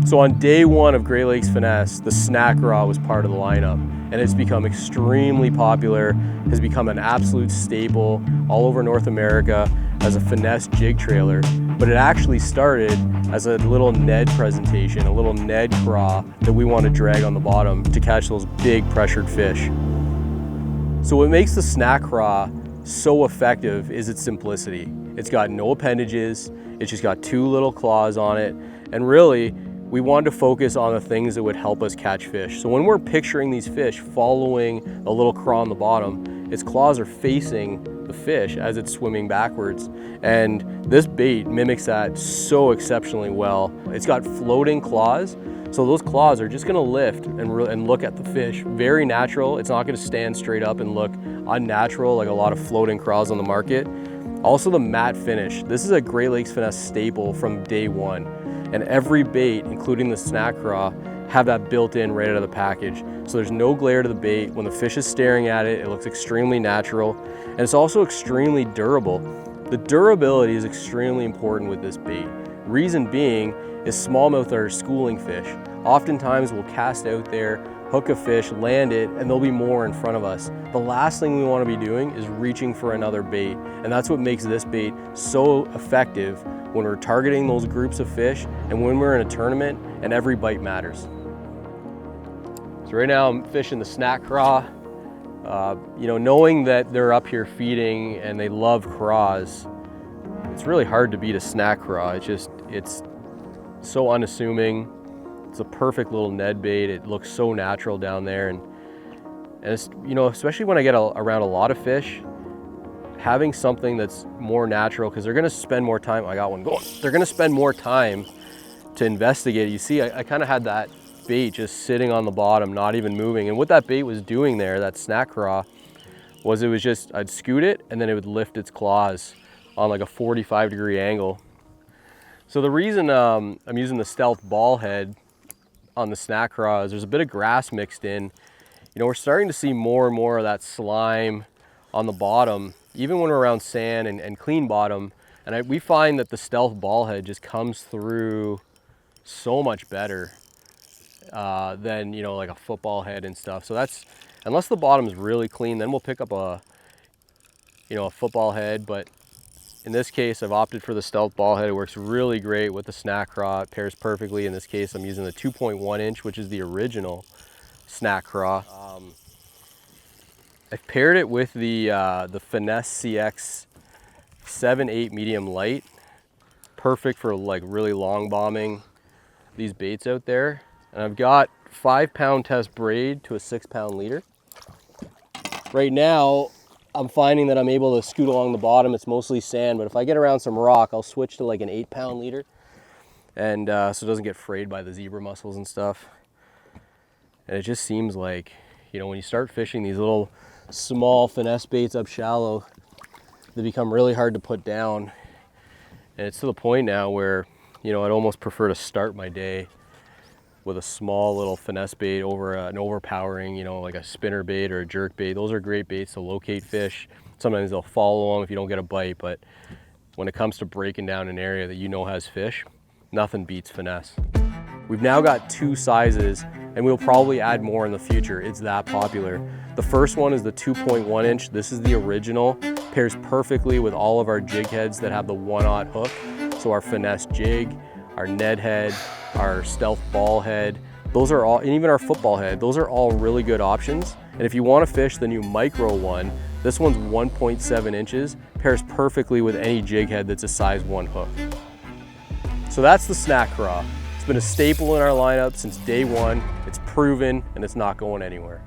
So on day one of Great Lakes Finesse, the Snack Craw was part of the lineup, and it's become extremely popular, has become an absolute staple all over North America as a finesse jig trailer. But it actually started as a little NED presentation, a little NED craw that we want to drag on the bottom to catch those big pressured fish. So what makes the Snack Craw so effective is its simplicity. It's got no appendages, it's just got two little claws on it, and really, we wanted to focus on the things that would help us catch fish. So when we're picturing these fish following a little craw on the bottom, its claws are facing the fish as it's swimming backwards. And this bait mimics that so exceptionally well. It's got floating claws, so those claws are just gonna lift and look at the fish. Very natural. It's not gonna stand straight up and look unnatural like a lot of floating craws on the market. Also the matte finish. This is a Great Lakes Finesse staple from day one. And every bait, including the Snack Craw, have that built in right out of the package. So there's no glare to the bait. When the fish is staring at it, it looks extremely natural. And it's also extremely durable. The durability is extremely important with this bait. Reason being is smallmouth are schooling fish. Oftentimes we'll cast out there, hook a fish, land it, and there'll be more in front of us. The last thing we want to be doing is reaching for another bait. And that's what makes this bait so effective when we're targeting those groups of fish and when we're in a tournament and every bite matters. So right now I'm fishing the Snack Craw. Knowing that they're up here feeding and they love craws, it's really hard to beat a Snack Craw. It's so unassuming. It's a perfect little Ned bait. It looks so natural down there, and it's, especially when I get around a lot of fish, having something that's more natural, because they're going to spend more time. I got one going. They're going to spend more time to investigate. You see, I kind of had that bait just sitting on the bottom, not even moving. And what that bait was doing there, that Snack Craw, was it was just, I'd scoot it and then it would lift its claws on like a 45-degree angle. So the reason I'm using the stealth ball head on the Snack Craw is there's a bit of grass mixed in. We're starting to see more and more of that slime on the bottom, even when we're around sand and clean bottom. And we find that the stealth ball head just comes through so much better than, like a football head and stuff. So that's, unless the bottom is really clean, then we'll pick up a football head. But in this case, I've opted for the stealth ball head. It works really great with the Snack Craw. It pairs perfectly. In this case, I'm using the 2.1 inch, which is the original Snack Craw. I've paired it with the Finesse CX 7/8 medium light. Perfect for like really long bombing these baits out there. And I've got 5-pound test braid to a 6-pound leader. Right now, I'm finding that I'm able to scoot along the bottom. It's mostly sand, but if I get around some rock, I'll switch to like an 8-pound leader. And so it doesn't get frayed by the zebra mussels and stuff. And it just seems like, when you start fishing these little small finesse baits up shallow, they become really hard to put down. And it's to the point now where, I'd almost prefer to start my day with a small little finesse bait over an overpowering, like a spinner bait or a jerk bait. Those are great baits to locate fish. Sometimes they'll follow them if you don't get a bite, but when it comes to breaking down an area that has fish, nothing beats finesse. We've now got 2 sizes, and we'll probably add more in the future. It's that popular. The first one is the 2.1 inch. This is the original. Pairs perfectly with all of our jig heads that have the 1/0 hook. So our Finesse Jig, our Ned head, our stealth ball head, those are all, and even our football head, those are all really good options. And if you want to fish the new micro one, this one's 1.7 inches, pairs perfectly with any jig head that's a size 1 hook. So that's the Snack Craw. It's been a staple in our lineup since day one. It's proven and it's not going anywhere.